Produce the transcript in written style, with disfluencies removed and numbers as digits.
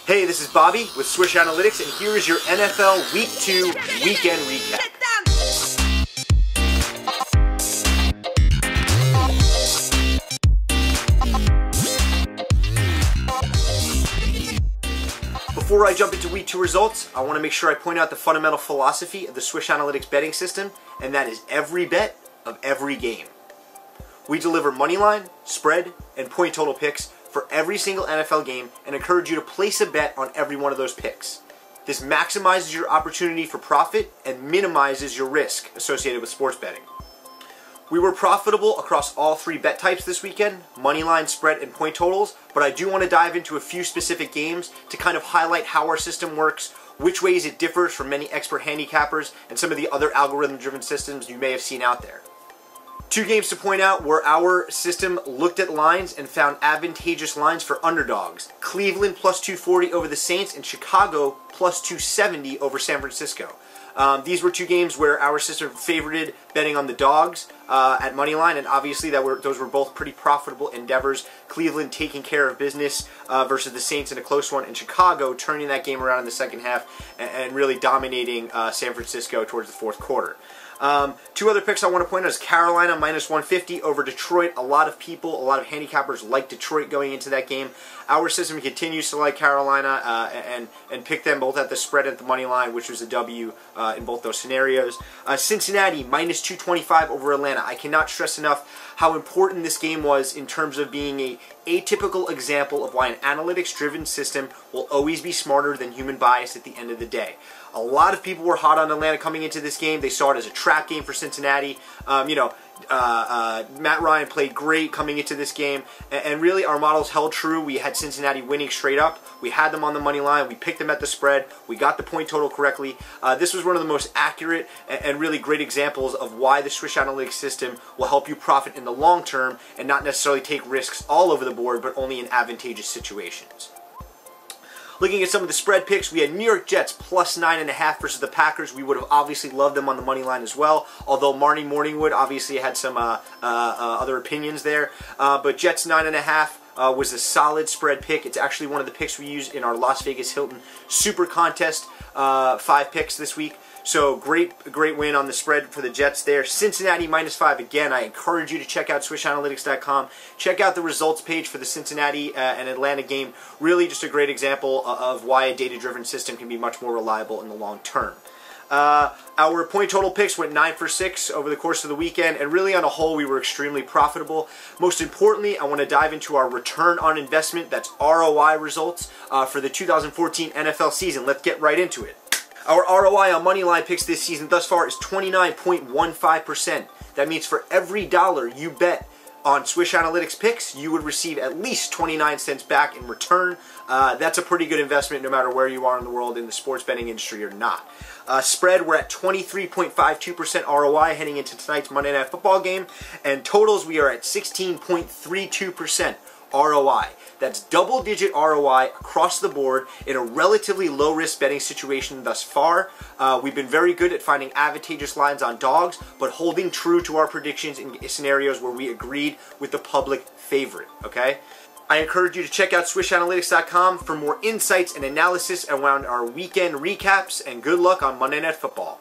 Hey, this is Bobby with Swish Analytics, and here is your NFL Week 2 weekend recap. Before I jump into Week 2 results, I want to make sure I point out the fundamental philosophy of the Swish Analytics betting system, and that is every bet of every game. We deliver moneyline, spread, and point total picks for every single NFL game and encourage you to place a bet on every one of those picks. This maximizes your opportunity for profit and minimizes your risk associated with sports betting. We were profitable across all three bet types this weekend, moneyline, spread, and point totals, but I do want to dive into a few specific games to kind of highlight how our system works, which ways it differs from many expert handicappers, and some of the other algorithm-driven systems you may have seen out there. Two games to point out where our system looked at lines and found advantageous lines for underdogs. Cleveland plus 240 over the Saints and Chicago plus 270 over San Francisco. These were two games where our system favored betting on the dogs at moneyline, and obviously those were both pretty profitable endeavors. Cleveland taking care of business versus the Saints in a close one, and Chicago turning that game around in the second half and really dominating San Francisco towards the fourth quarter. Two other picks I want to point out is Carolina minus 150 over Detroit. A lot of handicappers like Detroit going into that game. Our system continues to like Carolina and pick them both at the spread at the money line, which was a W in both those scenarios. Cincinnati minus 225 over Atlanta. I cannot stress enough how important this game was in terms of being a atypical example of why an analytics-driven system will always be smarter than human bias at the end of the day. A lot of people were hot on Atlanta coming into this game. They saw it as a trap game for Cincinnati. Matt Ryan played great coming into this game, and really our models held true. We had Cincinnati winning straight up. We had them on the money line. We picked them at the spread. We got the point total correctly. This was one of the most accurate and really great examples of why the Swish Analytics system will help you profit in the long term and not necessarily take risks all over the board, but only in advantageous situations. Looking at some of the spread picks, we had New York Jets plus 9.5 versus the Packers. We would have obviously loved them on the money line as well, although Marty Morningwood obviously had some other opinions there. But Jets 9.5 was a solid spread pick. It's actually one of the picks we used in our Las Vegas Hilton Super Contest 5 picks this week. So great win on the spread for the Jets there. Cincinnati minus 5. Again, I encourage you to check out swishanalytics.com. Check out the results page for the Cincinnati and Atlanta game. Really just a great example of why a data-driven system can be much more reliable in the long term. Our point total picks went 9 for 6 over the course of the weekend, and really on a whole we were extremely profitable. Most importantly, I want to dive into our return on investment, that's ROI results, for the 2014 NFL season. Let's get right into it. Our ROI on moneyline picks this season thus far is 29.15%. That means for every dollar you bet on Swish Analytics picks, you would receive at least 29 cents back in return. That's a pretty good investment no matter where you are in the world in the sports betting industry or not. Spread, we're at 23.52% ROI heading into tonight's Monday Night Football game. And totals, we are at 16.32% ROI. That's double-digit ROI across the board in a relatively low-risk betting situation thus far. We've been very good at finding advantageous lines on dogs, but holding true to our predictions in scenarios where we agreed with the public favorite, okay? I encourage you to check out swishanalytics.com for more insights and analysis around our weekend recaps, and good luck on Monday Night Football.